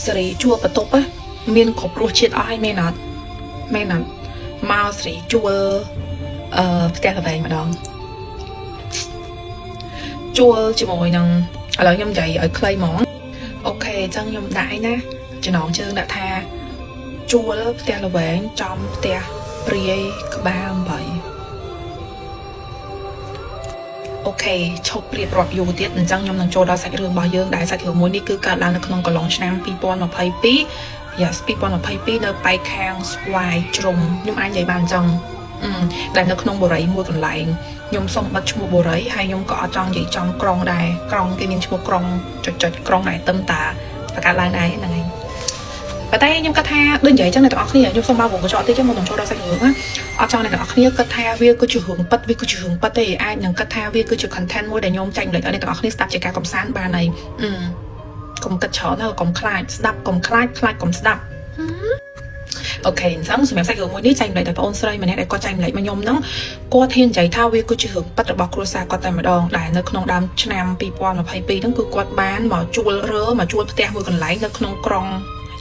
សេរីជួបបន្ទប់មានគ្រប់រសជាតិអស់ហើយមែនអត់មកសេរីជួផ្ទះល្វែងម្ដងជួជាមួយនឹងឥឡូវខ្ញុំនិយាយឲ្យខ្លីហ្មងអូខេអញ្ចឹងខ្ញុំដាក់ឯណាចំណងជើងដាក់ថាជួលផ្ទះល្វែងចំផ្ទះព្រាយក្បាល8អូខេឈប់ព្រៀបរាប់យូរទៀតអញ្ចឹងខ្ញុំនឹងចូលដល់សាច់រឿងរបស់យើងដែលសាច់រឿងមួយនេះគឺកើតឡើងនៅក្នុងកន្លងឆ្នាំ2022 yes 2022នៅប៉ែកខាងស្វាយជ្រុំខ្ញុំអាចនិយាយបានអញ្ចឹងដែលនៅក្នុងបូរីមួយកន្លែងខ្ញុំសុំបិទឈ្មោះបូរីហើយខ្ញុំក៏អត់ចង់និយាយចំក្រុងដែរក្រុងគេមានឈ្មោះក្រុងចុចក្រុងដែរទឹមតាបកកើតឡើងដែរហ្នឹងហើយប៉ុន្តែខ្ញុំគិតថាដូចនិយាយចឹងអ្នកទាំងអស់គ្នាខ្ញុំសូមបើកកញ្ចក់តិចមកនឹងចូលដល់សាច់រឿងណាអត់ចង់អ្នកទាំងអស់គ្នាគិតថាវាគឺជារឿងប៉ិតវាគឺជារឿងប៉ិតទេអាចនឹងគិតថាវាគឺជា content មួយដែលខ្ញុំចែកម្លែកឲ្យអ្នកទាំងអស់គ្នាស្ដាប់ជាការកំសាន្តបានហើយកុំគិតច្រើនទៅកុំខ្លាចស្ដាប់កុំខ្លាចកុំស្ដាប់អូខេអញ្ចឹងសម្រាប់សាច់រឿងមួយនេះចែកម្លែកដល់បងអូនស្រីម្នាក់ដែលគាត់ចែកម្លែកមកខ្ញុំហ្នឹងគាត់ហ៊ាននិយាយថាវាគឺជារឿងប៉ិតរបស់គ្រួសារគាត់តែម្ដងដែលនៅក្នុងដើមឆ្នាំ2022ហ្នឹងគឺគាត់បានមកជួលផ្ទះមួយកន្លែងនៅក្នុងក្រុង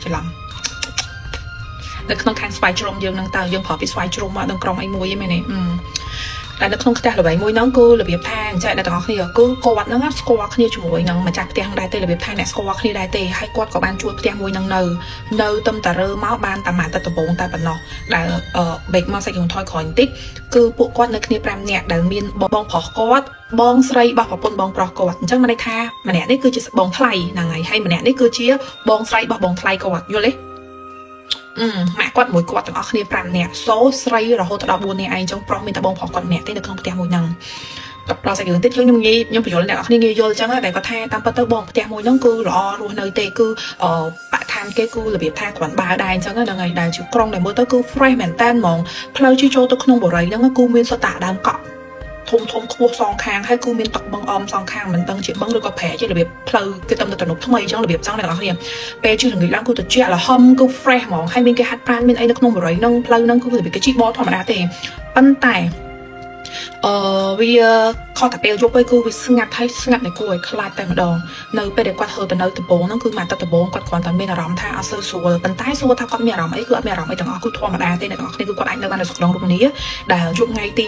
ច្រឡំនៅក្នុងខាងស្វាយជ្រុំយើងហ្នឹងតើយើងប្រើពីស្វាយជ្រុំមកដល់ក្រុងអីមួយឯមែនទេតែនៅក្នុងផ្ទះល្បែងមួយហ្នឹងគឺរបៀបថាអញ្ចឹងអ្នកទាំងអស់គ្នាគឺគាត់ហ្នឹងស្គាល់គ្នាជាមួយនឹងម្ចាស់ផ្ទះហ្នឹងដែរទេរបៀបថាអ្នកស្គាល់គ្នាដែរទេហើយគាត់ក៏បានជួលផ្ទះមួយហ្នឹងនៅទឹមតារើមកបានតែមួយទឹកដំបងតែប៉ុណ្ណោះដែលបេកមកសាច់រឿងថយក្រោយបន្តិចគឺពួកគាត់នៅគ្នា5នាក់ដែលមានបងប្រុសគាត់បងស្រីរបស់ប្រពន្ធបងប្រុសគាត់អញ្ចឹងមានន័យថាម្នាក់នេះគឺជាបងថ្លៃហ្នឹងហើយម្នាក់នេះគឺជាបងស្រីរបស់បងថ្លៃគាត់យល់ទេម៉ាក់គាត់មួយគាត់ទាំងអស់គ្នា5នាក់សូស្រីរហូតដល់14នាក់ឯងចឹងប្រុសមានតែបងប្រុសគាត់ម្នាក់ទេនៅក្នុងផ្ទះមួយហ្នឹងដល់សាច់រឿងតិចខ្ញុំបញ្យល់អ្នកនរគ្នាងាយយល់ចឹងតែគាត់ថាតាមពិតទៅបងផ្ទះមួយហ្នឹងគឺល្អរស់នៅទេគឺបឋានគេគឺរបៀបថាគ្រាន់បើដែរអញ្ចឹងហ្នឹងហើយដែលជាក្រុងដែលមើលទៅគឺ fresh មែនតើហ្មងផ្លូវជិះចូលទៅក្នុងបរិយាហ្នឹងគឺមានសុទ្ធតែដើមកក់ធំខ្ពស់សងខាងហើយគឺមានទឹកបឹងអមសងខាងមិនដឹងជាបឹងឬក៏ប្រែជារបៀបផ្លូវគេទំនើបថ្មីអញ្ចឹងរបៀបចឹងអ្នកនរគ្នាពេលជិះល្ងាចឡើងគឺត្រជាក់ល្ហឹមគឺ fresh ហ្មងហើយមានគេហាត់ប្រាណមានអីនៅក្នុងបរិយាហ្នឹងផ្លូវហ្នឹងគឺរបៀបគេជិះបោធម្មតាទេប៉ុន្តែវាខុសតែពេលយប់ទៅគឺវាស្ងាត់តែគួរឲ្យខ្លាចតែម្ដងនៅពេលដែលគាត់ហឺទៅនៅដំបងហ្នឹងគឺមកទឹកដំបងគាត់គ្រាន់តែមានអារម្មណ៍ថាអត់សូវស្រួលប៉ុន្តែសួរថាគាត់មានអារម្មណ៍អីគឺអត់មានអារម្មណ៍អីទាំងអស់គឺធម្មតាទេអ្នកទាំងអស់គ្នាគឺគាត់អាចនៅបាននៅក្នុងរមណីដែលយប់ថ្ងៃទ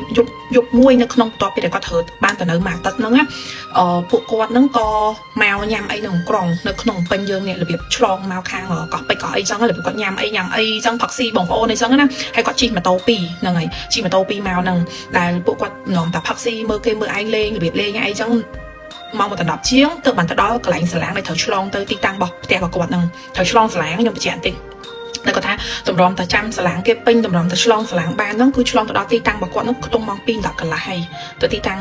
ីយប់មួយនៅក្នុងបន្ទាប់ពីដែលគាត់ហឺបានទៅនៅមកទឹកហ្នឹងណាពួកគាត់ហ្នឹងក៏មកញ៉ាំអីនៅក្រុងនៅក្នុងពេញយើងនេះរបៀបឆ្លងមកខាងកោះពេជ្រកោះអីចឹងរបៀបគាត់ញ៉ាំអីចឹងផឹកស៊ីបងប្អូនអីចឹងណាហើយគាត់ជិះម៉ូតូ2ហ្នឹងហើយជិះម៉ូតូ2មកហ្នឹងដែលពួកគាត់នាំតែផឹកស៊ីមើលគេមើលឯងលេងរបៀបលេងអីចឹងមកមកដល់10ជាងទៅបានទៅដល់កន្លែងសាឡាងដែលត្រូវឆ្លងទៅទីតាំងរបស់ផ្ទះរបស់គាត់ហ្នឹងត្រូវឆ្លងសាឡាងខ្ញុំបញ្ជាក់បន្តិចតែគាត់ថាតម្រាំតែចាំសាឡាងគេពេញតម្រាំតែឆ្លងសាឡាងបានហ្នឹងគឺឆ្លងទៅដល់ទីតាំងរបស់គាត់ហ្នឹងខ្ទង់ម៉ោង2:10កន្លះហើយទៅទីតាំង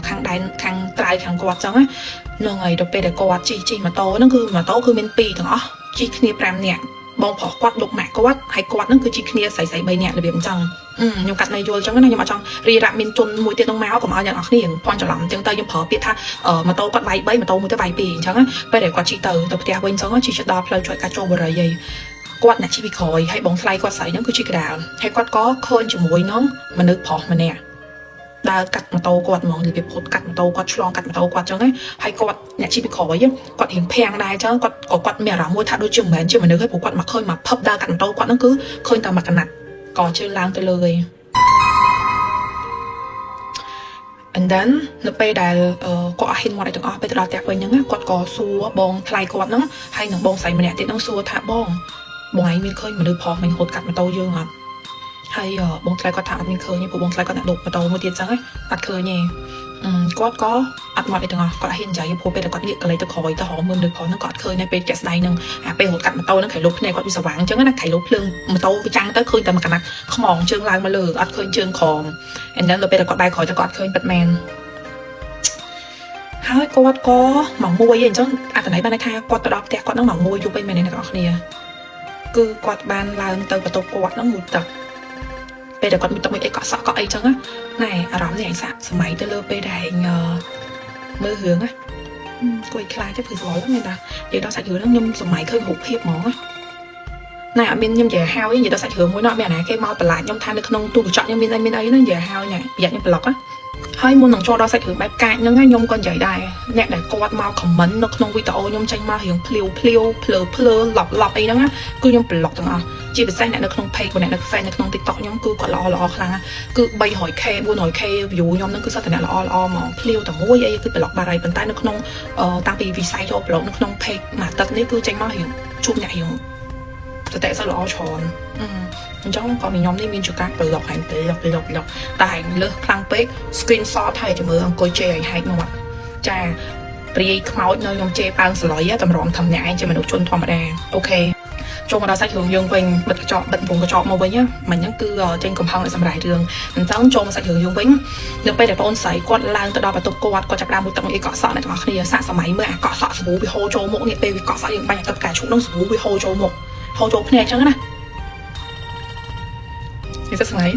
ខាងដែនខាងត្រៃខាងគាត់ចឹងហ្នឹងហើយដល់ពេលដែលគាត់ជិះម៉ូតូហ្នឹងគឺម៉ូតូគឺមាន2ទាំងអស់ជិះគ្នា5នាក់បងប្រុសគាត់លោកម៉ាក់គាត់ហើយគាត់ហ្នឹងគឺជិះគ្នាស្រី3នាក់របៀបអញ្ចឹងខ្ញុំកាត់នៅយល់អញ្ចឹងណាខ្ញុំអត់ចង់រីរ៉ាប់មានជន់មួយទៀតនឹងមកកុំឲ្យអ្នកនរគ្នាភ័ន្តច្រឡំអញ្ចឹងទៅខ្ញុំប្រើពាក្យថាម៉ូតូគាត់វាយ3ម៉ូតូមួយទៅវាយ2អញ្ចឹងពេលដែលគាត់ជិះទៅផ្ទះវិញអញ្ចឹងជិះដល់ផ្លូវជួយកាត់ចូលបរិយាយគាត់អ្នកជិះពីក្រោយហើយបងថ្លៃគាត់ស្រីហ្នឹងគឺជិះកដាលហើយគាត់ក៏ឃើញជាមួយនឹងមនុស្សប្រុសម្នាក់ដើរកាត់ម៉ូតូគាត់ហ្មងរបៀបផុតកាត់ម៉ូតូគាត់ឆ្លងកាត់ម៉ូតូគាត់អញ្ចឹងហើយគាត់អ្នកជិះពីក្រោយគាត់រៀងភាំងដែរអញ្ចឹងគាត់មានអារម្មណ៍មួយថាដូចជាមិនមែនជាមនុស្សទេព្រោះគាត់មកឃើញមកផឹបដើរកាត់ម៉ូតូគាត់ហ្នឹងគឺឃើញតែមួយកណាត់ក៏ជើងឡើងទៅលើឯងand then នៅពេលដែលគាត់អត់ហ៊ានមកអីទាំងអស់ពេលទៅដល់ផ្ទះវិញហ្នឹងគាត់ក៏សួរបងថ្លៃគាត់ហ្នឹងហើយនឹងបងស្រីម្នាក់ទៀតហ្នឹងសួរថាបងឯងមានឃើញមនុស្សប្រុសមិញហូតកាត់ម៉ូតូយើងអត់ហើយបងថ្លៃគាត់ថាអត់មានឃើញទេព្រោះបងថ្លៃគាត់អ្នកលោកម៉ូតូមួយទៀតចឹងអត់ឃើញទេគាត់ក៏អត់មកអីទាំងអស់គាត់ហ៊ាននិយាយព្រោះពេលដែលគាត់ងាកកន្លែងទៅក្រោយទៅរកមើលលើផងហ្នឹងគាត់អត់ឃើញទេពេលជាក់ស្ដែងហ្នឹងពេលរត់កាត់ម៉ូតូហ្នឹងខៃលុបភ្នែកគាត់វាស្វាងអញ្ចឹងណាខៃលុបភ្លើងម៉ូតូវាចាំងទៅឃើញតែមួយកណាត់ខ្មងជើងឡើងមកលើអត់ឃើញជើងក្រោមអញ្ចឹងដល់ពេលដែលគាត់បែរក្រោយទៅគាត់អត់ឃើញពិតមែនហើយគាត់ក៏ម៉ោង1អញ្ចឹងអត្ថន័យបានថាគាត់ទៅដល់ផ្ទះគាត់ហ្នឹងម៉ោង1យប់ឯងមែនទេអ្នកនរគ្នាគឺគាត់បានឡើងទៅបន្ទប់គាត់ហ្នឹងមួយទឹកពេលដែលគាត់មានទឹកមួយអីកក់សក់កក់អីចឹងណែអារម្មណ៍នេះឯងសាក់សម័យទៅលើពេលដែលឯងមើលរឿងគួរឲ្យខ្លាចទៅព្រឺស្រួលមែនតានិយាយដល់សាច់រឿងហ្នឹងខ្ញុំសម័យឃើញរូបភាពហ្មងណែអត់មានខ្ញុំនិយាយហៅនិយាយដល់សាច់រឿងមួយនោះអត់មានអាណាគេមកបន្លាចខ្ញុំថានៅក្នុងទូកញ្ចក់ខ្ញុំមានអីហ្នឹងនិយាយហៅញ៉ាប្រយ័ត្នខ្ញុំប្លុក hai muốn nâng cho đó sẽ thử bài cạnh nhưng ngay nhung còn giải đài nè để cô bắt mau comment nó không video nhung tranh mau hiện pleu lọc ấy đó á cứ nhung lọc từng chỉ bị sai nè nó không pay của nè nó fan nó không tiktok nhung cứ còn lo khá cứ bay hỏi khe buôn hỏi khe view nhung nó cứ sao thế này lo mà pleu tầm mũi ấy cứ bị lọc bà này bên tay nó không tăng vì sai cho blog nó không pay mà tật đấy cứ tranh mau hiện chụp nhảy hiệnแต่สลอชอนจ้องก็มีnhómนี่มีจุดการเปิดหลอกหายไปหลอกแต่หายเลือกพลังเป๊กสกรีนซอไทยจะมืออังกฤษเจหายมาจะปรีขมาวเนยยงเจปังสลอยแต่มันร้องทำเนี่ยจะมันดูชนธรรมดาโอเคจงเราใส่ถุงยงวิ่งบัดกระจอกบัดปุ่งกระจอกมาไว้เนี่ยมันยังคือเจนกำพังในสมัยเรื่องมันจ้องจงใส่ถุงยงวิ่งเนื้อไปแต่ปนใส่กดลางตัวดาวประตูกวาดก็จับดาวมุดตรงไอ้เกาะสอในตรงนี้สะสมัยเมื่อเกาะสอสบูบิโฮโจมกเนี่ยไปเกาะสออย่างไปกับการชุบน้องสบูบิโฮโจมกโฮโจพเนี่ยจังนะนี่จะสมัย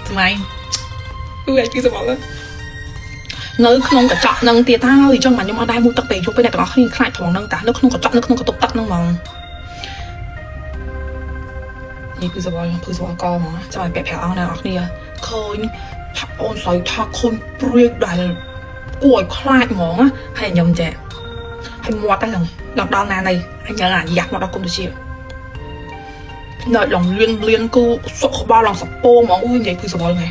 พี่จะบอกว่าเนื้อขนมกระจอกนังเตี้ยเท้าอีจังมันยังมาได้มุดตะเปย์ชุบไปแต่ตลอดขึ้นคลายทองนังแต่เนื้อขนมกระจอกเนื้อขนมกระตุกตักนังมองนี่พี่จะบอกก็มั้งจะมาแปะแผลเอาในออกนี่เคยทักโอนใส่ทักคนเปรี้ยได้กล้วยคลายหมองอะให้ยำแจให้มัวได้หลังหลังดาวนาในให้ยังอยากมาดาวกุมตัวเชียวเนยลองเลียนกูสกบ้าลองสปโป้มองอุ้ยใหญ่คือสบอลไง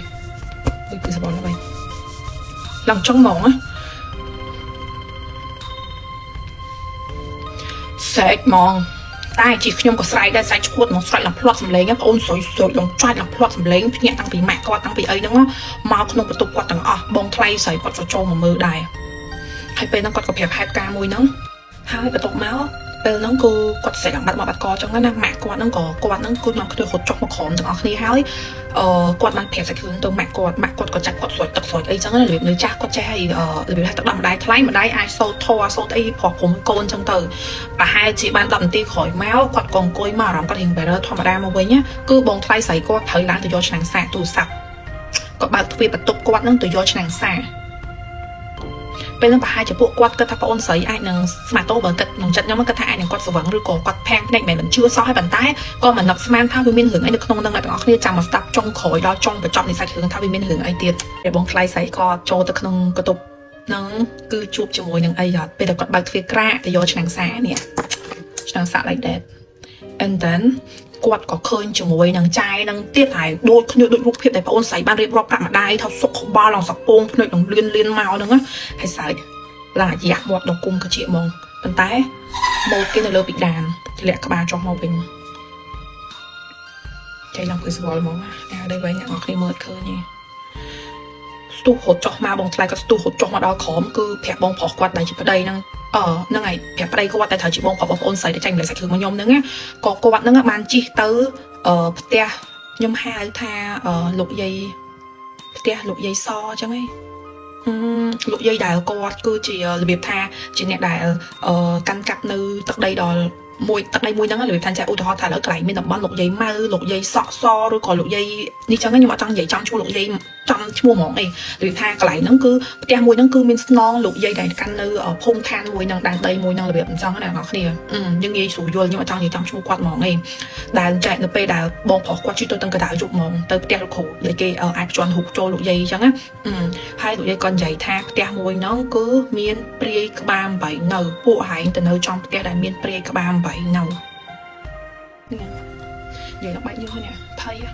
คือสบอลแล้วไปลองจ้องมองอะเซ็กมองใต้จีขยมก็ใส่ได้ใส่ชวดมองใส่ลำพลอดสำเร็จโอนสวยลองจ้าลำพลอดสำเร็จเนี่ยตั้งปีแม่ก็ตั้งปีเอ้ยนั่งว่ามาขนมประตูกวาดตั้งบองไทยใส่กวาดโจมมือได้ให้ไปนั่งกวาดกับแผลแผลกามวยนั่งให้ประตูเมาส์เป็นน้องกูกดใส่หลังบัดมาบัดกอจังงั้นนะแม่กวาดน้องกวาดน้องกูน้องคือหดจอกมาขอมถึงออกนี่ให้กวาดมันแผลใส่คืนตัวแม่กวาดก็จับกวาดสวยตักสวยไอ้จังงั้นเลยจ้าก็แช่หรือให้ตักดำได้คล้ายมาได้ไอโซโทโซไอ้พอผมโกนจังเตอป่าให้จีบ้านดำตีข่อยแมวกวาดกองกล้วยมาเราก็ทิ้งไปแล้วธรรมดามาไว้เนี่ยคือบองไทยใส่ก็เผยล้างตัวยอชนังแสบตูสับก็บางทีประตูกวาดนั่งตัวยอชนังแสบเป็นเรื่องป่าให้จะพวกกวาดก็ถ้าพออนใส่ไอ้หนึ่งสมาร์ทโต้เบิร์กหนึ่งจัดย้อมมันก็ถ้าไอ้หนึ่งกวาดสว่างหรือกวาดแพงในแม่มันเชื่อซ้อให้บันท้ายก็เหมือนนักสมาร์ทถ้าวิมินหึงไอ้เด็กน้องดังไหนเป็นอ๋อเนี่ยจำมาสตับจ้องขอยแล้วจ้องไปจ้องในสายถึงถ้าวิมินหึงไอ้เตี้ยเดี๋ยวบองไฟใส่ก็โจตะขนมกระตุกนั่งคือจูบจมูกอย่างไอ้หยอดไปแต่กวาดใบเฟียกระแต่โยชนังแสเนี่ยชนังแสอะไรเด็ด and then กวาดก็เคยจมูกนังใจนังเตี้ยถ่ายโดยขณะโดยรูปเพียบแต่พออนใส่บ้านเรียบร้อยประมาได้เท่าสกของบ้านลองสักโป่งขณะลองเลียนเมาหนึ่งอะให้ใส่là dạt bọt đầu cung cái chị mong tận té một cái này lơ bị đàn thì lẹ các bà cho màu bình chạy lòng cứ sờ mong à đây vậy nhạc khi mượt khơi nhỉ stu hột cho ma bông lại cái stu hột cho mà đó khóm cứ phẹp bông phỏ quạt này chỉ ở đây năng năng ngày phẹp ở đây có quạt tại thời chỉ bông phỏ ôn sấy để tranh lại sạch thường mà nhom nữa á có cô bạn năng man chi tứ tia nhom hai tha lục dây so chẳng ấy lụa dây đài cô cứ chỉ việc tha chỉ nè đài căn cặp nữ tắc đây đòi mùi tắc đây mùi nắng là việc thanh tra ô tô thả lỡ lại mình tập bán lụa dây ma lụa dây so rồi còn lụa dây đi chẳng ấy nhưng mà trong dây trong lụa dây trong mua món này việc tha lại nó cứ cái mùi nó cứ mình non lụa dây đài căn nữ ở phun than mùi năng đàn đây mùi năng là việc trong cái này ngọt nè nhưng dây sủi vô nhưng mà trong dây trong mua quạt món này đàn chạy nó pe đài bông phỏ quạt chứ tôi tăng cái đài chụp món tới cái khổ để cái ai chọn hụt cho lụa dây chẳng á hai lụa dây còn dây tha cái mùi nó cứ miên pre bam bảy nở bộ hải từ nơi trong cái đài miên pre bam bảy nở vậy nó bay như thế nè thấy á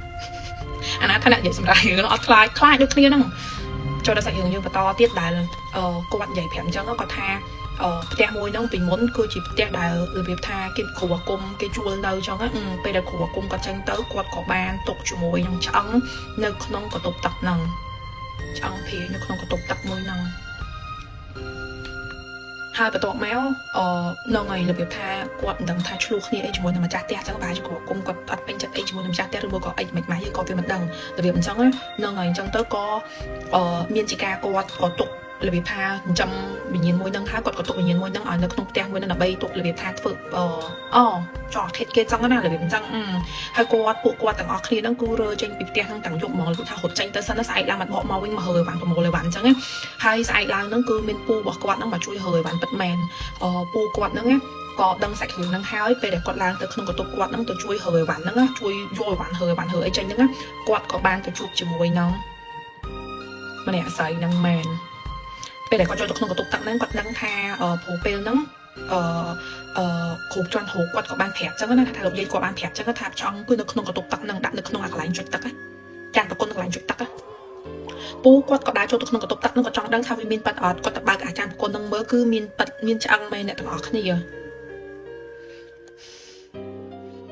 anh nói thế nào vậy xong rồi nó clai được clear đó cho nó sẽ hiện như và to tiết đài là cô bạn dạy phèm cho nó có tha cái môi nó vì muốn cứ chỉ cái đài ở việc tha cái khổ và cung cái chua đâu cho nó bây giờ khổ và cung có tranh tới quạt có bàn tục chủ môi trong trắng nơi không có tục tập nằng trắng thì nó không có tục tập môi nằng haiประตูแมวน้องไงระเบียบท่ากวดดังท่าชลูกนี่ไอ้จมูกมันจัดเตี้ยจังบ่ายจะกวดกวดอัดเป็นจัดไอ้จมูกมันจัดเตี้ยหรือบ่ก็ไอ้ไม่มาที่ก็เป็นมันดังระเบียบมันจังอ่ะน้องไงจังเตอร์ก็เมียนจิกากวดก็ตกระเบียบท่าจำวิญญาณมวยดังท่ากวดก็ตกวิญญาณมวยดังในขนมเตี้ยมวยดังใบตกระเบียบท่าฝึกจอดเทศเกจังก็น่าระเบียบจังให้กวดปวดกวดต่างออกคลีนั่งกูเรือเจนปิดเตี้ยทั้งต่างยกมองหรือท่าหดเจนเตอร์ซันนั่งใส่ลามันเหาะมาวิ่งมาเฮยหวานตัวโมเลยหวานจังอ่ะให้ใส่ลานั่งกูเมียนปูบอกกวดนั่งมาช่วยเฮยหวานปัดแมนปูกวดนั่งก็ดังใส่ถึงนั่งห้าวไปเด็กกวดลางแต่ขนมกระตุกกวดนั่งตัวช่วยเฮยหวานนั่งช่วยโยยหวานเฮยไอ้เจนนั่งกวดก็บานตัวชุบจมูกน้อง ម្នាក់ស្រីនឹងមែនពេលដែលគាត់ចូលទៅក្នុងកតុកទឹកហ្នឹងគាត់ដឹងថាព្រោះពេលហ្នឹងគ្រប់ជាន់ហូបគាត់ក៏បានប្រាប់ចឹងណាថាលោកយាយគាត់បានប្រាប់ចឹងថាចង់គឺនៅក្នុងកតុកទឹកហ្នឹងដាក់នៅក្នុងអាកន្លែងជុចទឹកចានប្រគុណកន្លែងជុចទឹកពូគាត់ក៏ដើរចូលទៅក្នុងកតុកទឹកហ្នឹងគាត់ចង់ដឹងថាវាមានប៉ាត់អត់គាត់ទៅបើកអាចារ្យប្រគុណហ្នឹងមើលគឺមានប៉ាត់មានឆ្អឹងមែនអ្នកទាំងអស់គ្នា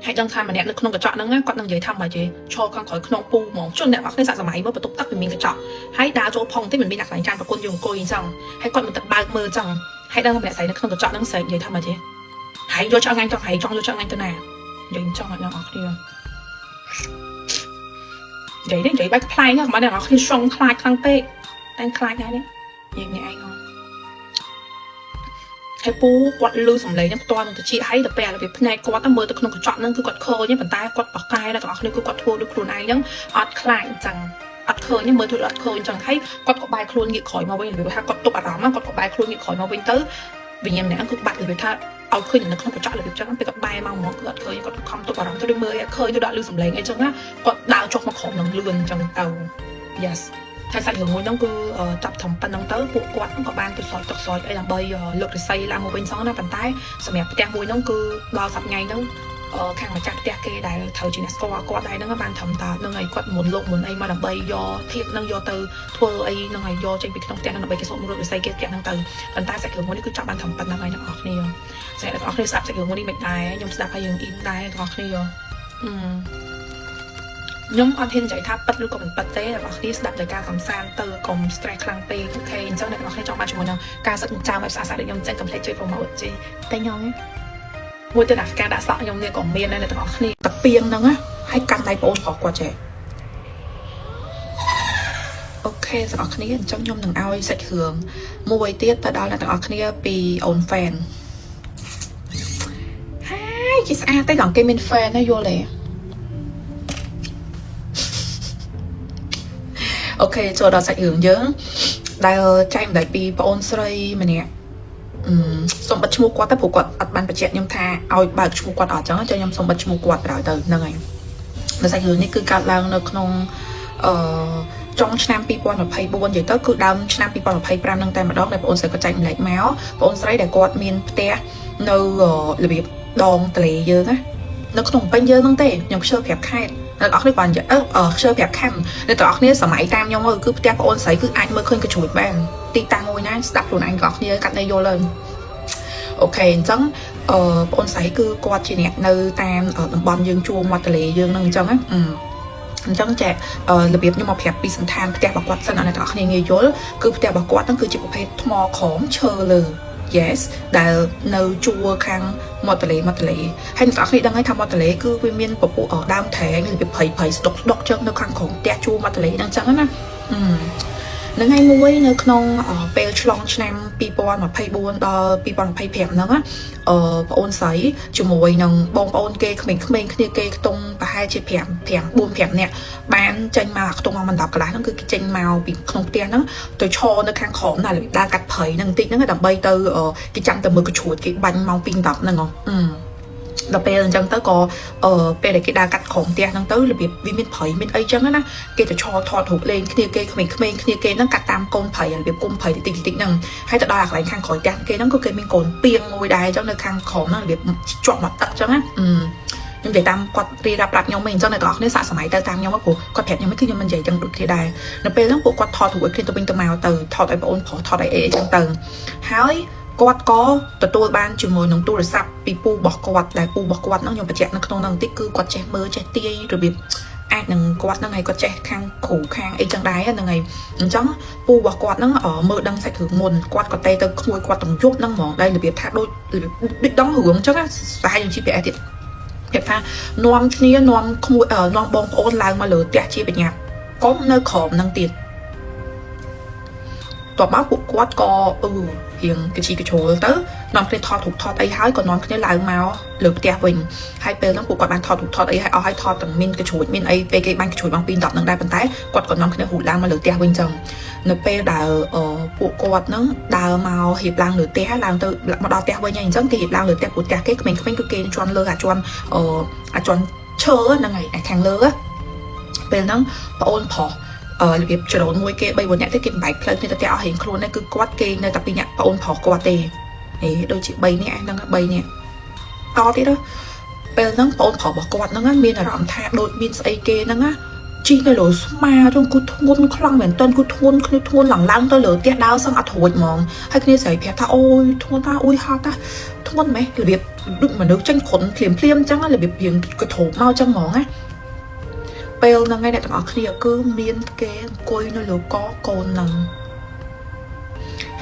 ហើយដឹងថាម្នាក់នៅក្នុងកញ្ចក់ហ្នឹងគាត់នឹងនិយាយថាម៉េចទេឈរខាងក្រោយក្នុងពូហ្មងជួនអ្នកទាំងអស់គ្នាសាក់សម័យមើលបន្ទប់ទឹកវាមានកញ្ចក់ហើយដើរចូលផងទេមិនមានអាកន្លែងចានប្រគុណយើងអង្គុយអញ្ចឹងហើយគាត់មិនទៅបើកមើលអញ្ចឹងហើយដឹងថាម្នាក់ស្រីនៅក្នុងកញ្ចក់ហ្នឹងស្រីនិយាយថាម៉េចទេហើយយកឆ្អឹងអញទៅហើយចង់យកឆ្អឹងអញទៅណានិយាយអញ្ចឹងអ្នកទាំងអស់គ្នានិយាយបែបខ្លាយហ្នឹងមកអ្នកទាំងអស់គ្នាស្រង់ខ្លាចខ្លាំងពេកតែខ្លាចដែរនេះនិយាយនេះឯងហើយពូគាត់លឺសំឡេងហ្នឹងផ្ទាល់នឹងទៅជាហើយទៅពេលរបៀបភ្នែកគាត់ទៅមើលទៅក្នុងកញ្ចក់ហ្នឹងគឺគាត់ឃើញប៉ុន្តែគាត់បកកែដល់ទាំងអស់គ្នាគឺគាត់ធ្វើដូចខ្លួនឯងហ្នឹងអត់ខ្លាចអញ្ចឹងអត់ឃើញមើលទៅអត់ឃើញអញ្ចឹងហើយគាត់ក៏បែរខ្លួនងាកក្រោយមកវិញរបៀបថាគាត់ទប់អារម្មណ៍គាត់ក៏បែរខ្លួនងាកក្រោយមកវិញទៅវិញ្ញាណម្នាក់ហ្នឹងគឺបាត់របៀបថាឲ្យឃើញនៅក្នុងកញ្ចក់របៀបអញ្ចឹងពេលគាត់បែរមកហ្មងគឺអត់ឃើញគាត់ខំទប់អារម្មណ៍ទៅដូចមើលឃើញទៅដល់លឺសំឡេងអីចឹងណាគាត់ដើរចុះមកក្រោមនឹងលឿនអញ្ចឹងទៅ yes ហើយសាច់រឿងមួយហ្នឹងគឺចាប់ត្រឹមប៉ុណ្្នឹងទៅពួកគាត់ក៏បានទៅសោយទឹកសោយអីដើម្បីលើករិស័យឡើងមកវិញសងណាប៉ុន្តែសម្រាប់ផ្ទះមួយហ្នឹងគឺដល់សប្តាហ៍ហ្នឹងខាងម្ចាស់ផ្ទះគេដែលត្រូវជាអ្នកស្គាល់គាត់ដែរហ្នឹងបានត្រឹមតែហ្នឹងហើយគាត់មុនលោកមុនអីមកដើម្បីយកធៀបហ្នឹងយកទៅធ្វើអីហ្នឹងហើយយកចេញពីក្នុងផ្ទះហ្នឹងដើម្បីគេសុំរករិស័យគេផ្ទះហ្នឹងទៅប៉ុន្តែសាច់រឿងមួយនេះគឺចាប់បានត្រឹមប៉ុណ្្នឹងហើយអ្នកនរគ្នាស្រាប់តែអ្នកនរគ្នាស្ដាប់សាច់រឿងមួយនេះមិនដែរខ្ញុំស្ដាប់ហើយយើងអ៊ីនដែរអ្នកនរគ្នាខ្ញុំអត់ហ៊ាននិយាយថាប៉ិតឬក៏មិនប៉ិតទេអ្នកនរគ្នាស្ដាប់តែការកំសាន្តទៅកុំ stress ខ្លាំងពេកអូខេអញ្ចឹងអ្នកនរគ្នាចង់បានជាមួយនឹងការសិក្សាបែបស្អាតៗដូចខ្ញុំចេញ complete ជួយ promote ជីតែខ្ញុំមួយទៅដាក់ការដាក់សក់ខ្ញុំនេះក៏មានដែរអ្នកនរគ្នាតាពីងហ្នឹងហើយកាន់ដៃបងប្អូនរបស់គាត់ចេះអូខេអ្នកនរគ្នាអញ្ចឹងខ្ញុំនឹងឲ្យសាច់រឿងមួយទៀតទៅដល់អ្នកនរគ្នាពីអូន fan ហើយគេស្អាតតែដល់គេមាន fan ណាយល់ទេអូខេចូលដល់សាច់រឿងយើងដែលចែកម្លែកពីបងអូនស្រីម្នាក់សូមបិទឈ្មោះគាត់ទៅព្រោះគាត់អត់បានបញ្ជាក់ខ្ញុំថាឲ្យបើកឈ្មោះគាត់អត់ចឹងចាំខ្ញុំសូមបិទឈ្មោះគាត់ទៅហ្នឹងហើយនៅសាច់រឿងនេះគឺកើតឡើងនៅក្នុងចុងឆ្នាំ2024និយាយទៅគឺដើមឆ្នាំ2025ហ្នឹងតែម្ដងដែលបងអូនស្រីគាត់ចែកម្លែកមកបងអូនស្រីដែលគាត់មានផ្ទះនៅរបៀបដងទន្លេយើងណានៅក្នុងពេញយើងហ្នឹងទេខ្ញុំខ្ជិលប្រាប់ខេត្តអ្នកនរគ្នាបានខ្ជិលប្រាប់ខណ្ឌអ្នកនរគ្នាសម័យតាមខ្ញុំគឺផ្ទះបងអូនស្រីគឺអាចមើលឃើញកញ្ជ្រួចបានទីតាំងមួយណាស្ដាប់ខ្លួនឯងបងប្អូនកាត់នៅយល់ហើយអូខេអញ្ចឹងបងអូនស្រីគឺគាត់ជាអ្នកនៅតាមតំបន់យើងជួរមាត់ទន្លេយើងហ្នឹងអញ្ចឹងណាអញ្ចឹងចារបៀបខ្ញុំមកប្រាប់ពីសន្តានផ្ទះរបស់គាត់សិនអ្នកនរគ្នាងាយយល់គឺផ្ទះរបស់គាត់ហ្នឹងគឺជាប្រភេទថ្មក្រមឈើលើ yes ដែលនៅជួរខាងមាត់ទន្លេហើយអ្នកនរគ្នាដឹងហើយថាមាត់ទន្លេគឺវាមានពពុះដើមត្រែងរបៀបព្រៃស្ដុកចឹងនៅខាងក្រោមផ្ទះជួរមាត់ទន្លេហ្នឹងអញ្ចឹងណានឹងថ្ងៃមួយនៅក្នុងពេលឆ្លងឆ្នាំ2024ដល់2025ហ្នឹងបងអូនស្រីជាមួយនឹងបងប្អូនគេក្មេងៗគ្នាគេខ្ទង់ប្រហែលជា4-5នាក់បានចេញមកខ្ទង់មកមិន10កន្លះហ្នឹងគឺគេចេញមកពីក្នុងផ្ទះហ្នឹងទៅឈរនៅខាងក្រោមណាដើរកាត់ព្រៃហ្នឹងបន្តិចហ្នឹងដើម្បីទៅគេចាំទៅមើលកញ្ជ្រួចគេបាញ់ម៉ោង2:10ហ្នឹងដល់ពេលអញ្ចឹងទៅក៏ពេលដែលគេដើរកាត់ក្រោមផ្ទះហ្នឹងទៅរបៀបវាមានព្រៃមានអីចឹងណាគេទៅឈរថតរូបលេងគ្នាគេក្មេងៗគ្នាគេហ្នឹងកាត់តាមកូនព្រៃរបៀបគុំព្រៃតិចហ្នឹងហើយទៅដល់អាកន្លែងខាងក្រោយផ្ទះគេហ្នឹងក៏គេមានកូនពីងមួយដែរអញ្ចឹងនៅខាងក្រោមហ្នឹងរបៀបជាប់មកទឹកអញ្ចឹងណាខ្ញុំនិយាយតាមគាត់រៀបរាប់ខ្ញុំវិញអញ្ចឹងអ្នកទាំងអស់គ្នាសាកសម័យទៅតាមខ្ញុំព្រោះគាត់ប្រាប់ខ្ញុំគឺខ្ញុំមិននិយាយចឹងដូចគ្នាដែរនៅពេលហ្នឹងពួកគាត់ថតរូបឲ្យគ្នាទៅវិញទៅមកទៅថតឲ្យបងអូនប្រុសថតឲ្យអីអញ្ចឹងទៅហើយគាត់ក៏ទទួលបានជាមួយនឹងទូរស័ព្ទពីពូរបស់គាត់ដែលពូរបស់គាត់ហ្នឹងខ្ញុំបញ្ជាក់នៅក្នុងហ្នឹងបន្តិចគឺគាត់ចេះមើលចេះទាយរបៀបអាចនឹងគាត់ហ្នឹងហើយគាត់ចេះខាងគ្រូខាងអីចឹងដែរហ្នឹងហើយអញ្ចឹងពូរបស់គាត់ហ្នឹងមើលដឹងសាច់រឿងមុនគាត់ក៏ទៅក្មួយគាត់ទាំងយប់ហ្នឹងហ្មងដែលរបៀបថាដូចដឹងរឿងអញ្ចឹងណាសាហាវជាប្រហែលទៀតគេថានាំគ្នានាំក្មួយនាំបងប្អូនឡើងមកលើផ្ទះជាបញ្ញាកុំនៅក្រោមហ្នឹងទៀតតបមកពួកគាត់ក៏រៀងកជីកជ្រុលទៅនាំគ្នាថតរូបថតអីហើយក៏នាំគ្នាឡើងមកលើផ្ទះវិញហើយពេលហ្នឹងពួកគាត់បានថតរូបថតអីហើយអស់ហើយថតទាំងមានកជ្រួចមានអីពេលគេបាញ់កជ្រួចបង2:10ហ្នឹងដែរប៉ុន្តែគាត់ក៏នាំគ្នាហូតឡើងមកលើផ្ទះវិញចឹងនៅពេលដែលពួកគាត់ហ្នឹងដើរមករៀបឡើងលើផ្ទះឡើងទៅមកដល់ផ្ទះវិញហើយអញ្ចឹងគេរៀបឡើងលើផ្ទះពួកផ្ទះគេក្មេងៗគឺគេជន់លើអាចន់ឈើហ្នឹងហើយខាងលើពេលហ្នឹងប្អូនប្រុស របៀបច្រូនមួយគេ3 4 នាក់ទេគេបែកផ្លូវគ្នាទៅផ្ទះអស់រៀងខ្លួននេះគឺគាត់គេនៅតែ2 នាក់ប្អូនប្រុសគាត់ទេហេដូចជា3 នាក់ហ្នឹង3 នាក់តទៀតពេលហ្នឹងប្អូនប្រុសរបស់គាត់ហ្នឹងមានអារម្មណ៍ថាដូចមានស្អីគេហ្នឹងណាជីទៅលើស្មាទៅគូធ្ងន់ខ្លាំងមែនតើគូធ្ងន់គ្នាធ្ងន់ឡើងទៅលើផ្ទះដើរសឹងអត់រួចហ្មងហើយគ្នាស្រីប្រាប់ថាអូយធ្ងន់ថាអូយហត់ថាធ្ងន់ម៉េះរបៀបដូចមនុស្សចេញខុនភ្លាមអញ្ចឹងរបៀបរៀងកធូបមកអញ្ចឹងហ្មងណាពេលហ្នឹងឯងអ្នកទាំងអស់គ្នាគឺមានគេអង្គុយនៅលើកកូនហ្នឹង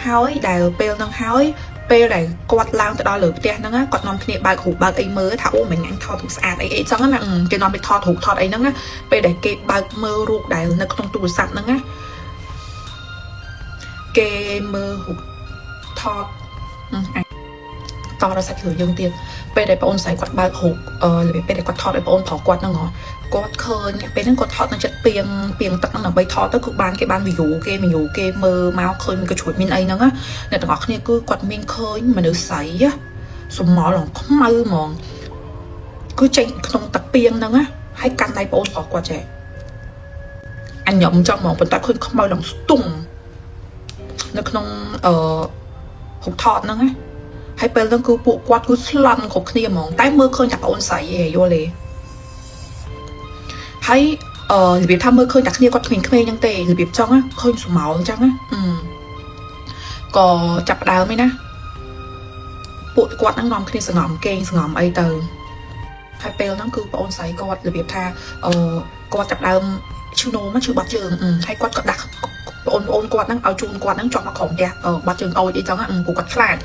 ហើយដែលពេលហ្នឹងហើយពេលដែលគាត់ឡើងទៅដល់លើផ្ទះហ្នឹងគាត់នាំគ្នាបើករូបបើកអីមើលថាអូមិញអញថតរូបស្អាតអីចឹងណាគេនាំទៅថតរូបថតអីហ្នឹងពេលដែលគេបើកមើលរូបដែលនៅក្នុងទូរស័ព្ទហ្នឹងគេមើលរូបថតតរសាច់រឿងយើងទៀតពេលដែលបងអូនស្រីគាត់បើករូបពេលដែលគាត់ថតឲ្យបងអូនប្រុសគាត់ហ្នឹងគាត់ឃើញពេលហ្នឹងគាត់ថតនៅចិត្តពីងទឹកហ្នឹងដើម្បីថតទៅគឺបានគេបាន view គេមើលមកឃើញក៏ជួយមានអីហ្នឹងអ្នកទាំងអស់គ្នាគឺគាត់មានឃើញមនុស្សស្រីសមល់ឡើងខ្មៅហ្មងគឺចេញក្នុងទឹកពីងហ្នឹងហើយកាន់ដៃបងអូនប្រុសគាត់ចេះអញញ៉ាំចង់ហ្មងប៉ុន្តែឃើញខ្មៅឡើងស្ទង់នៅក្នុងរូបថតហ្នឹងហើយពេលហ្នឹងគឺពួកគាត់គឺស្លន់គ្រប់គ្នាហ្មងតែមើលឃើញតែបងអូនស្រីឯងយល់ទេហើយរបៀបថាមើលឃើញតែគ្នាគាត់ក្មេងៗហ្នឹងទេរបៀបចង់ឃើញស្មោលអញ្ចឹងក៏ចាប់ដើមឯណាពួកគាត់ហ្នឹងនាំគ្នាសងំគេងសងំអីទៅហើយពេលហ្នឹងគឺបងអូនស្រីគាត់របៀបថាគាត់ចាប់ដើមឈឺនោមឈឺបាត់ជើងហើយគាត់ក៏ដាក់បងអូនគាត់ហ្នឹងឲ្យជូនគាត់ហ្នឹងជាប់មកក្រុមផ្ទះបាត់ជើងអោយអីចឹងពួកគាត់ខ្លាច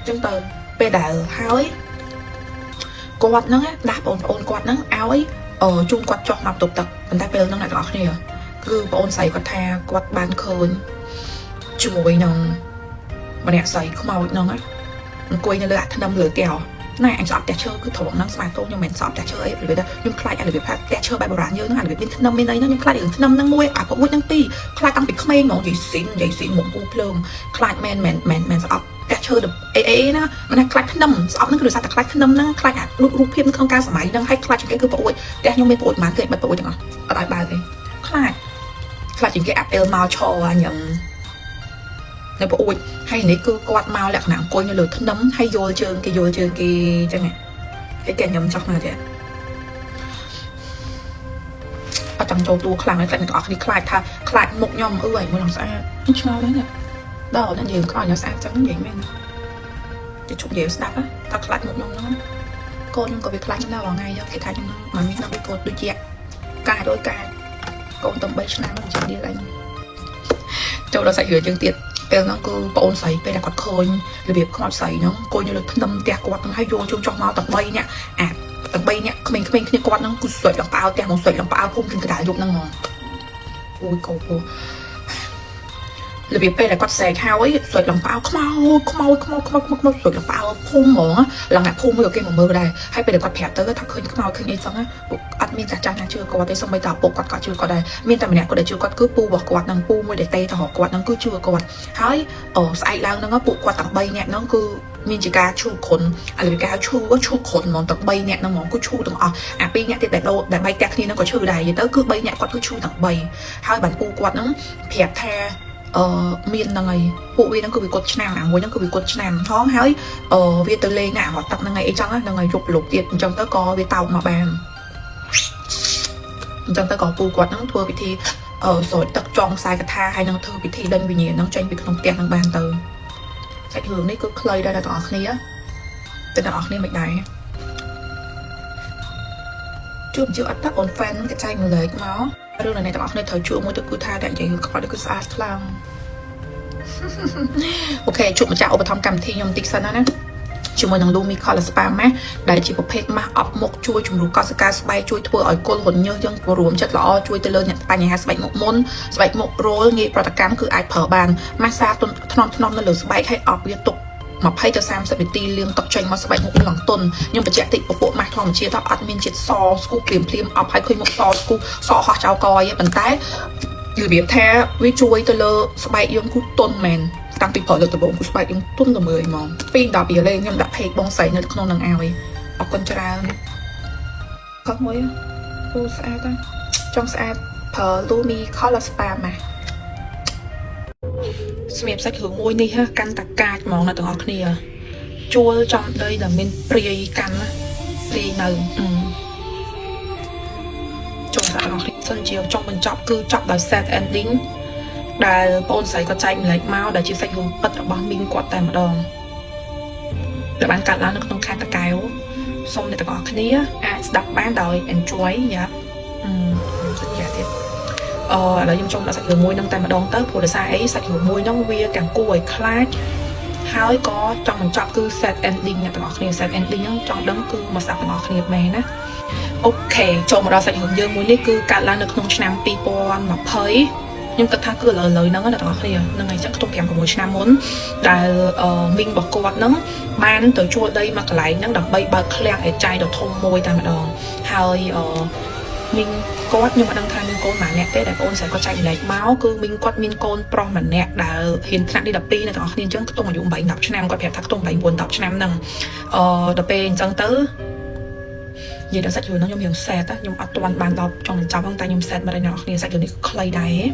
ចឹងទៅពេលដែលហើយគាត់ហ្នឹងដាក់បងអូនគាត់ហ្នឹងឲ្យជូនគាត់ចុះមកទប់ទឹកប៉ុន្តែពេលហ្នឹងអ្នកទាំងអស់គ្នាគឺបងអូនស្រីគាត់ថាគាត់បានឃើញជាមួយនឹងម្នាក់ស្រីខ្មោចហ្នឹងអង្គុយនៅលើអាថ្នាំលើកែវណែអញស្អប់ផ្ទះឈើគឺត្រង់ហ្នឹងស្មាតូនខ្ញុំមិនស្អប់ផ្ទះឈើអីរបៀបថាខ្ញុំខ្លាចរបៀបថាផ្ទះឈើបែបបុរាណយើងហ្នឹងរបៀបមានថ្នាំមានអីហ្នឹងខ្ញុំខ្លាចរឿងថ្នាំហ្នឹងមួយអាពួកហ្នឹងពីរខ្លាចតាំងពីក្មេងហ្មងនិយាយស៊ីនមកពូភ្លើងខ្លាចមែនស្អប់ផ្ទះឈើអីណាមិនថាខ្លាចថ្នាំស្អប់ហ្នឹងគឺដោយសារតែខ្លាចថ្នាំហ្នឹងខ្លាចអារូបភាពក្នុងការសម័យហ្នឹងហើយខ្លាចជាងគេគឺប្រួយផ្ទះខ្ញុំមានប្រួយប៉ុន្មានគេបាត់ប្រួយទាំងអស់អត់ឲ្យបើកទេខ្លាចជាងគេអាប់អេលមកឈរញ៉ាំនៅប្រួយហើយនេះគឺគាត់មកលក្ខណៈអង្គុយនៅលើថ្នាំហើយយល់ជើងគេចឹងហើយគេញ៉ាំចោះមកទៀតអត់ចង់ចូលតួខ្លាំងហើយខ្លាចអ្នកទាំងអស់គ្នាខ្លាចថាខ្លាចមុខខ្ញុំអឺឲ្យមើលឡើងស្អាតឆ្ងល់ដែរណាដល់តែយើងក៏ឲ្យស្អាតចឹងនិយាយមែនទៅជុំនិយាយស្ដាប់ថាខ្លាចមុខខ្ញុំហ្នឹងកូនខ្ញុំក៏វាខ្លាចខ្ញុំដែរថ្ងៃយកគេថាខ្ញុំហ្នឹងមិនមានដល់វាកូនដូចជាកាយដូចកាយកូនតំ3ឆ្នាំមិនចាំទៀតអញចូលដល់សាច់រឿងយើងទៀតពេលហ្នឹងគឺបងអូនស្រីពេលដែលគាត់ឃើញរបៀបខ្មោចស្រីហ្នឹងអង្គុយនៅលើថ្នាំផ្ទះគាត់ហ្នឹងហើយយកជូនចុះមកទាំង3នាក់ទាំង3នាក់ក្មេងៗគ្នាគាត់ហ្នឹងគឺស្រេចឡើងផ្អើលផ្ទះមកស្រេចឡើងផ្អើលភូមិគិនកដាលយប់ហ្នឹងហ្មងអូយកោពូរបៀបពេលដែលគាត់ស្រែកហើយស្រេចឡើងផ្អើលខ្មោចស្រេចឡើងផ្អើលភូមិហ្មងឡើងអ្នកភូមិមួយក៏គេមកមើលដែរហើយពេលដែលគាត់ប្រាប់ទៅថាឃើញខ្មោចឃើញអីចឹងអត់មានចាស់ណាជឿគាត់ទេសូម្បីតែឪពុកគាត់ក៏ជឿគាត់ដែរមានតែម្នាក់គាត់ដែលជឿគាត់គឺពូរបស់គាត់ហ្នឹងពូមួយដែលតេទៅរកគាត់ហ្នឹងគឺជឿគាត់ហើយស្អែកឡើងហ្នឹងពួកគាត់ទាំង3នាក់ហ្នឹងគឺមានជាការឈូខុនអាលីកាឈូខុនហ្មងទាំង3នាក់ហ្នឹងហ្មងគឺឈូទាំងអស់អា2នាក់ទៀតដែលបែកផ្ទះគ្នាហ្នឹងក៏ឈឺដែរនិយាយទៅគឺ3នាក់គាត់គឺឈឺទាំង3ហើយបានពូគាត់ហ្នឹងប្រាប់ថាមានហ្នឹងហើយពួកវាហ្នឹងគឺវាគាត់ឆ្នាំអាមួយហ្នឹងគឺវាគាត់ឆ្នាំថងហើយវាទៅលេងអារត់ទឹកហ្នឹងហើយអីចឹងហ្នឹងហើយយប់លោកទៀតអញ្ចឹងទៅក៏វាតោកមកបានអញ្ចឹងទៅក៏ពូគាត់ហ្នឹងធ្វើពិធីស្រោចទឹកចងខ្សែកថាហើយនឹងធ្វើពិធីដេញវិញ្ញាណហ្នឹងចេញពីក្នុងផ្ទះហ្នឹងបានទៅសាច់រឿងនេះគឺខ្លីដែរដល់ទាំងអស់គ្នាតែទាំងអស់គ្នាមិនដែរជួបជឿអត់តអូនហ្វេនគេចែកម្លែកមករឿងnàyទាំងអស់គ្នាត្រូវជួបមួយទៅគឺថាតែនិយាយខ្វល់គឺស្អាតខ្លាំងអូខេជួបម្ចាស់ឧបត្ថម្ភកម្មវិធីខ្ញុំតិចសិនណាជាមួយនឹង Lumi Color Spa Mask ដែលជាប្រភេទ mask អប់មុខជួយជំរុញកោសិកាស្បែកជួយធ្វើឲ្យគល់រញើសយើងរួមចិត្តល្អជួយទៅលើអ្នកបញ្ហាស្បែកមុខមុនស្បែកមុខរោលងាយប្រតិកម្មគឺអាចប្រើបាន massage ថ្នមនៅលើស្បែកឲ្យអប់វាទុក20 ទៅ 30 នាទីលាងទឹកចេញមកស្បែកមុខឡើងទន់ខ្ញុំបញ្ជាក់តិចពពួកម៉ាស់ធម្មជាតិថាអត់មានជាតិសស្គូភ្លាមអប់ឲ្យឃើញមុខសស្គូសហោះចោលកយទេប៉ុន្តែរបៀបថាវាជួយទៅលើស្បែកយើងគឺទន់មែនតាំងពីផលិតដំបូងគឺស្បែកយើងទន់ល្មើយហ្មង2 10 year លេងខ្ញុំដាក់ page បងស្រីនៅក្នុងនឹងឲ្យអរគុណច្រើនខកមួយពូស្អាតចង់ស្អាត phở Lumi Color Spa mà xem sách hướng môi đi ha căn tạc ca món là từng học nè chua trong đây là mình pri căn pri nở trong xã học sân chiều trong mình chọn cứ chọn là set ending đà bôn sấy có chạy lấy máu đã chia sách hướng bật ở bằng mình quạt tại một đòn để bạn cắt lá nó không khai tạc kéo xong để có cái này đọc bán đời enjoy dạ rất giả thiệt là dùng trong là sạch rửa môi nâng tay mà đón tới của sai ấy sạch rửa môi nâng vía càng cùi class hai có trong mình chọn cứ set ending nhà tao kia set ending nó chọn đấng cứ mà sạch tao kia mẹ nè ok cho một đo sạch rửa dương môi này cứ cắt lá nó không năm people mà thấy nhưng tất cả cứ lời nó là tao kia nên ngày chắc không kèm của một năm muốn là mình bỏ quạt nó ban tới chua đây mà lại nó đập bay bật khen ở chai được thông môi tay mà đòn hai mình quát nhưng mà đăng thang mình côn mà nè thế để ôn sẽ có chạy lấy máu cứ mình quát mình côn pro mà nè đã hiện trạng đi đập pi này tao nên chứ tung mà dùng bảy đập cho nam quát phép thắc tung bảy buồn đập cho nam nằng đập pi chân tứ vậy đã sách rồi nó nhung hiện set á nhung toàn bàn đọc trong mình cháu băng tay nhung set mà đây nào nên sách rồi đi clay đáy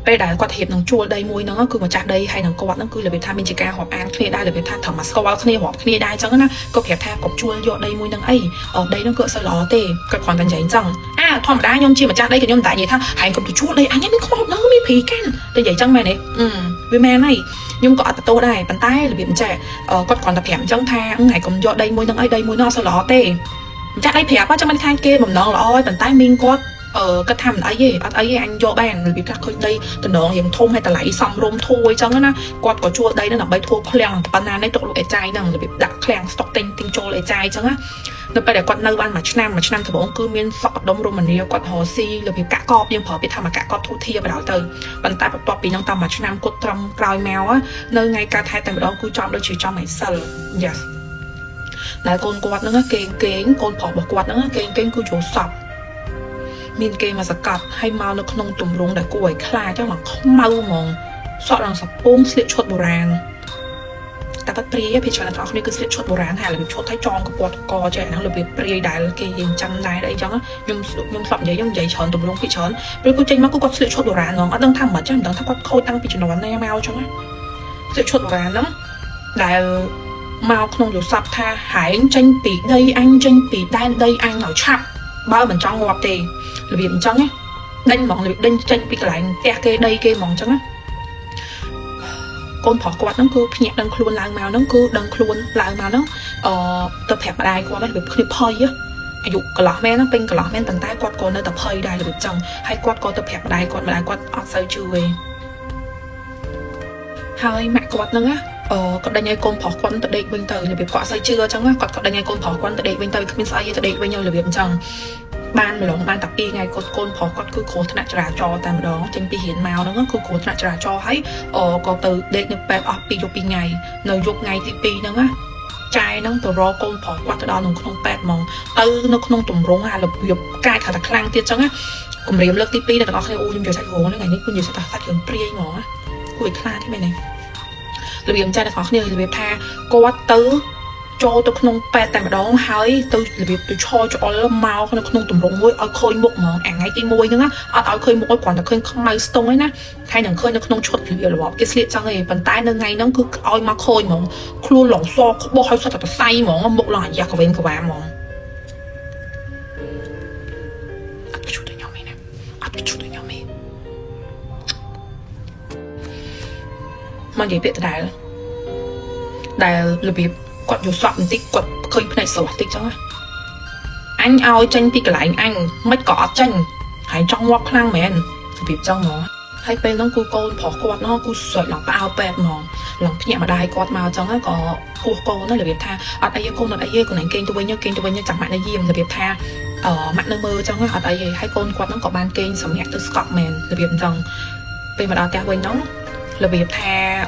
bây đã quạt hiệp nằng chua đây môi nó cứ mà chặt đây hay nằng quạt nó cứ là bị tham mình chỉ ca họp ăn kia đây là bị tham thằng mà squat kia họp kia đây chẳng á có phép tham cọc chua vô đây môi nằng ấy ở đây nó cựa sơ ló tê cái còn tan giấy chẳng thằng đá nhom chi mà chặt đây cái nhom tại vậy tha hành cầm chua đây anh ấy mới không nó mới phì can đây giấy chẳng mày này với mẹ này nhung có tạt tô đây bàn tay là bị trẻ còn tập hẻm chẳng tha ngày cầm vô đây môi nằng ấy đây môi nó sơ ló tê chặt đây phép á cho mình thay kia mầm nó là oi bàn tay mình có cái tham ấy anh vô bàn bị các khơi đây từ đó hiện thôn hay ta lấy xong rôm thôi chẳng á quạt có chua đây nó là bay thua khleang banana đấy tụi lụi chai nằng bị đặt khleang stock tinh tinh trôi lại chai chẳng á nó bây giờ quạt nơi ban mà năm thì bọn cứ miên sọt đông rôm mình đi quạt hồ si là bị cả cọp nhưng phở bị tham mà cả cọp thu thia vào đó từ bàn tay bật bọt bị nông tầm mà năm cột trong còi mèo á nơi ngay cả thay tại đó cứ chọn đôi chỉ cho mày sờ yes lại con quạt nó kén con phở bọc quạt nó kén cứ chỗ sọt miền kê mà sạc cặp hay mau nó không tùm rung để cô ấy khai cho là không mau mong sọt rằng sập bông slit chốt bồ ràn ta bắt pri thì cho là thọ này cứ slit chốt bồ ràn hay là bị chốt thái tròn của bọt co chạy năng lực bị pri đại là cái gì trăm đại đây chẳng á nhung sọt giấy chọn tùm rung phi chọn rồi cô tranh mà cô có slit chốt bồ ràn ngon ở đang tham mà chứ đang tham quát khôi tăng phi chọn nó này mau cho á slit chốt bồ ràn lắm đại mau không được sập tha hải tranh bị đây anh tranh bị đây anh nào chạm bao mình trong ngọt thì là việc trắng ấy đánh mỏng là việc đánh tranh bị lại kê đây kê mỏng trắng á con thỏ quạt nó cứ nhẹ đằng khuôn lại màu nó cứ đằng khuôn lại màu nó tập hẹp ở đây qua nó bị clip hơi á dụ cả lọ men nó pin cả lọ men tận tay quạt còn nơi tập hơi đây là việc trắng hay quạt có tập hẹp ở đây quạt mà đây quạt ở sâu chưa về hai mẹ quạt nó á còn đây ngay con thỏ quấn tại đây bên từ là việc quạt say chưa chẳng á còn đây ngay con thỏ quấn tại đây bên từ mình say tại đây bên nhau là việc trắng ban mà ban tập đi ngày con phò con cứ cố thằng trả cho tại đó trên pi hiển màu nó cứ cố thằng trả cho thấy có từ đây nhập bẹp pi cho pi ngày nơi dục ngày thì pi nó á trai nó từ ro con phò qua từ đó nó không bẹp mong từ nó không tùng rong hay là việc cài thằng khang tiết chẳng á cùng riêng lớp pi là nó hay u nhưng giờ chạy gỗ nó ngàyนี้คุณอยู่สถาปัตย์อย่างเปรี้ยงหมอคุยคลาที่ไหนเนี่ยระเบียบใจแต่ขอเนี่ยระเบียบทาก็วัดตื้อcho tôi không bè tại mà đó hỏi tôi là việc tôi cho nó mau không tùm rung môi ở khơi một món ăn ngay tim môi nữa á ở khơi một còn là khơi không mai stone ấy nè thay nhằng khơi nó không chốt là bỏ cái slit trong này bàn tay nó ngay nó cứ oi mà khơi món luôn lỏng so không bao hơi sao thật say món một lần giặc của bên của bà món ắt cái chút tới nhau mày nè ắt cái chút tới nhau mày mà gì biết đại là việc quạt dù soạn tí quạt khơi này sầu tí cho anh ao tranh tí cái lại anh mấy có tranh hãy trong walk lang mền bị trong nó hay bên nó cu cô bỏ quạt nó cu sợi lòng bao bẹp mòn lòng nhẹ mà đai quạt màu trong nó có cô nó là việc tha ở đây cô là đây còn đánh kênh tôi với nhau chẳng mạnh là gì là việc tha ở mặt nơi mơ trong ở đây hay con quạt nó có ban kênh sầm nhẹ từ Scotland là việc rằng bên mà đào cả bên nó là việc tha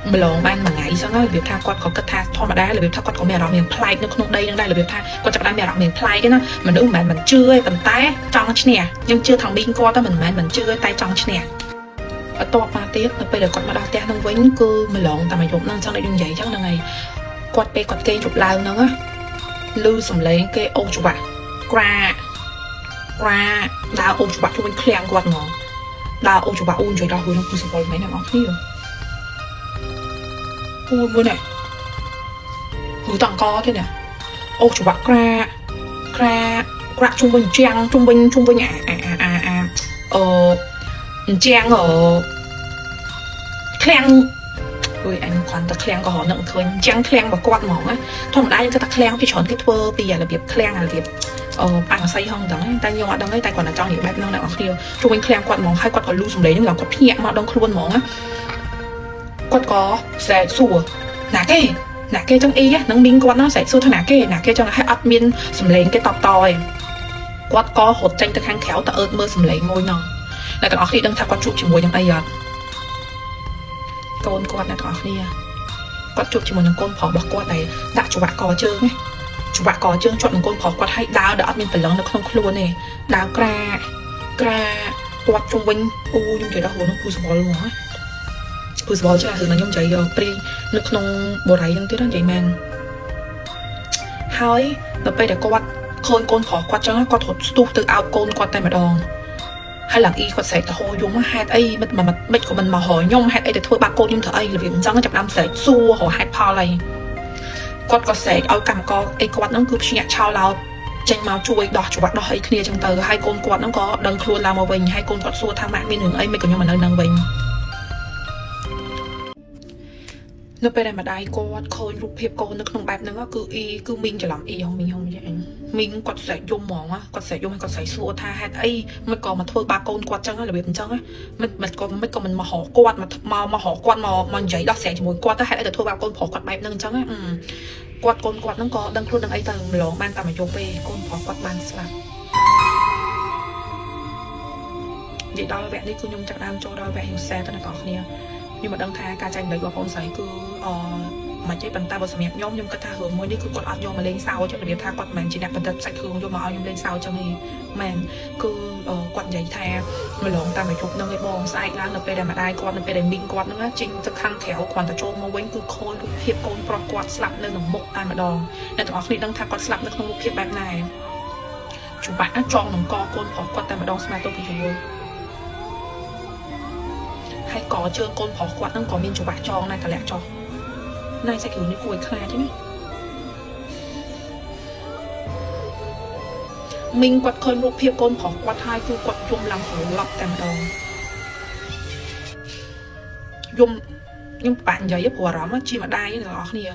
mình lồng ban mà ngày sao nó việc tha quạt có cất tha thôi mà đá là việc tha quạt có mẹ miền play nó không đây là việc tha quạt chặt đá mẹ miền play cái nó mình đúng mình chưa tầm tay trong chứ nè nhưng chưa thằng biên co tới mình chưa tay trong chứ nè ở to ba tiết bây giờ quạt mà đào tay nó với cứ mình lồng tầm mà dùng năng sang đây dùng vậy chắc là ngày quạt cây chụp lao nó á lưu sầm lấy cái ô chụp à ra đào ôm chụp bạc cho mình khen quạt ngỏ đào ôm chụp bạc ôm trời đào hồi nó cứ sụp mấy này nó kia ôm bữa này hứa tặng co thế nè ôm chụp bạc ra trung bình trang trung bình trang ở khen ôi anh còn ta khen có họ nặng thôi trang khen và quạt mỏng á thôi mà đây ta khen cái chọn cái thơ bây giờ là việc khen là việc ăn say không đó ta nhiều hoạt động ấy tay còn là trong những bài năng nào kia chúng mình khen quạt mỏng hay quạt còn lưu dùng đấy nhưng là quạt nhẹ mà đông luôn mỏng á quạt có sẽ sủa nã cái trong y á nắng miếng quạt nó sẽ sủa thằng nã cái trong hay admin sầm lên cái tọt tòi quạt có hột tranh ta khang khéo ta ơn mơ sầm lên ngôi nọ là các khi đang tham quan chụp chỉ mùi trong đây à con quạt này các khi quạt chụp chỉ một những con phỏ bạc quạt này đã chụp bạc cò trơn ấy chụp bạc cò trơn chọn một con phỏ quạt hay đào đã admin phải lớn nó không luôn này đào cra quạt trung bình nhưng trời đã hồ nó cùi sầu luôn á cùi sầu chứ là thường là nhung chạy pri nó không bồ ráy những thứ đó vậy man hỏi tập bây để quạt khơi con phỏ quạt cho nó quạt hột tu từ ao con quạt tay mà đòn hay là y có sẽ hồ dùng hai ấy mà của mình mà hỏi nhung hai ấy để thôi ba cô nhưng thở ấy là việc chẳng chập năm sẽ xua hỏi hai pha này con có sẽ ao cầm co ấy quạt nó cứ nhẹ trao lao tranh màu chui đỏ chủ bạc đỏ ấy kia trong tờ hai con quạt nó có đằng luôn làm màu vinh hai con quạt xua tham mạng bên đường ấy mấy còn nhưng mà đang vinh nóไปได้มาได้ก็เคยรูปเพียบก็นึกลงแบบนั้นก็คือมิงจะหลังของมิงอย่างมิงกดใส่ยมมองอ่ะกดใส่ยมกดใส่สัวท่าแฮทมันก็มาเทอปากกวาดจังอะไรแบบจังอ่ะมันมาห่อกวาดมาห่อกวาดมันใหญ่ดอกแสงจมูกกวาดถ้าแฮทแต่เทอปากกวาดแบบนั้นจังอ่ะกวาดนั่งก็ดังครุดังไอ้ต่างหลงบ้านตามมาโยเป้กวาดบ้านสลับvậy đó vẽ đi cứ nhung chặt đam cho đó vẽ hình xe tất cả các kia nhưng mà đăng thà ca tranh đấy vào con sấy cứ mà chơi bàn tay vào sầm nhẹ nhom nhưng cái tha hướng mới đi cứ quạt vô mà lên sau cho là việc tha quạt màn chỉ đẹp bàn tay sạch hướng vô mà nhung lên sau cho mình màn cứ quạt giấy thà người lồng ta phải chụp nâng cái bong sai lá là pe để mà đai quạt là pe để mình quạt nữa chính thực khăn khéo quạt ta trôn mà quên cứ khôi hiệp con pro quạt slap lên đồng một tay mà đòn nên tụi họ đăng thà quạt slap nó không hiệpแบบnày chủ bạn nó tròn đồng co con họ quạt tay mà đòn smart tôi bị rồi hay có chơi con phỏ quạt nó có miếng chủ bạc cho này cả lẹ cho này sẽ kiểu như cùi khai thế này mình quạt khơi một phiệp con phỏ quạt hai cứ quạt chung làm phủ lọc tầm đầu dùng nhưng bạn giờ giúp của đó chỉ mà đai như là nè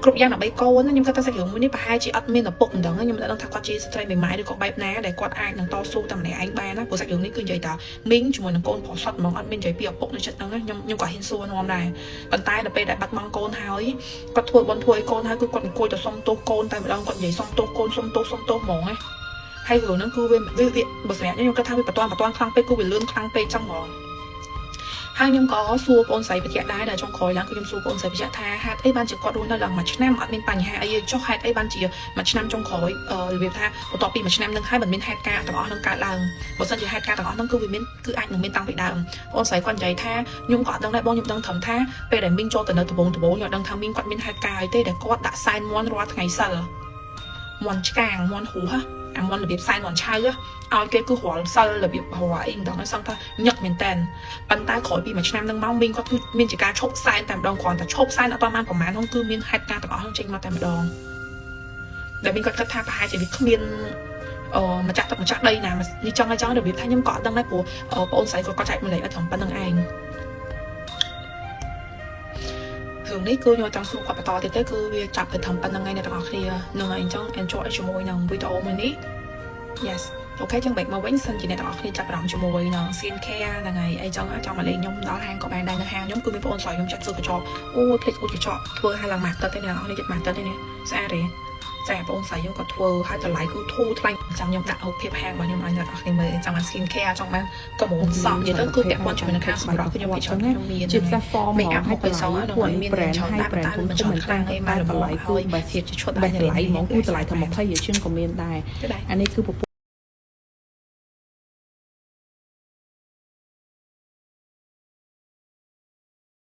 cục giang là bay câu nhưng ta sẽ kiểu muốn đi bà hai chị admin là bụng đó nhưng mà đang thắc quạt chi sẽ mình máy được có bài ná để quạt ai đang to su tầm này anh ba nó của sẽ kiểu ní cứ vậy ta mình chỉ muốn là con phỏ sọt mong admin chạy bịa bụng nó chất đó nhưng quả hin xua nó này bàn tay là bây đã bắt măng con hao ấy quạt thua bọn thua con hai cứ quạt côi cho xong tô con tay mà đang quạt giấy xong tô con xong tô mỏng ấy hay hướng nó cứ về viện bật mẹ nhưng cái thang về bà toan khăng pe cứ về lươn khăng pe trong mỏng hai nhóm có xua con sấy bị đái là trong khói lắng cái nhóm xua con sấy bị tha hạt ấy ban chỉ có đôi là lần mà nam họ bên bành hai ấy cho hạt ấy ban chỉ mà nam trong khói việc tha một tọp bị mà nam nâng hai bẩn bên hạt ca tao nâng cả làng một sân chỉ hạt ca tao nâng cứ vì bên cứ anh nâng bên tăng bị đàm con sấy con giấy tha nhóm có đăng lại bao nhóm đăng thầm tha về để minh cho từ nơi từ bố nhỏ đăng thằng minh quạt bên hạt ca tê để có đã sai món rót ngày sờ món càng món hú ha món là việc sai món chai á ao cái cứ hóa sơ là việc hóa in đó nó xong ta nhật miền tèn bàn tay khỏi bị mà nam đang máu mình có cứ miền chỉ ca chốt sai tạm đòn còn ta chốt sai nó to man của má không cứ miền hai ca tạm ở trên mà tạm đòn để mình có cách tha hai chỉ biết không miền mà chặt đây nè mà như trong cái được việc thay nhóm cọ đang lấy của ôn sấy có chạy mà lấy ở thằng ban đăng anh thường đấy cứ nhoi tăng số quạt to thì tới cứ việc chặt cái thằng ban đăng anh này tao khi nâng anh trong enjoy cho môi nâng video mình đi yes ok chẳng bệnh mà vẫn xin chị này đó khi chặt rộng cho mùi nè xin care là ngày ấy trong mà lên nhóm đó hàng của bạn đang là hàng nhóm cứ bị ôn sỏi nhóm chặt sư cái trò click của chị chọn thua hai lần mặt tới thế nào đi chặt mặt tới thế này xa đấy xe ôn sỏi nhóm có thua hai lần lại cứ thu thanh trong nhóm đạo hộp thiệp hàng và nhóm anh là khi mới trong mà xin care trong bạn có một sòng gì đó cứ đẹp quan trọng mình khác xong đó cứ nhóm bị chọn nhóm miền mình áp một cái sáu nó ngoài miền chọn đáp tay mình chọn khang em mà là lại cứ bài thiệt chọn bài lại món cứ lại thành một thay ở trên comment này anh ấy cứ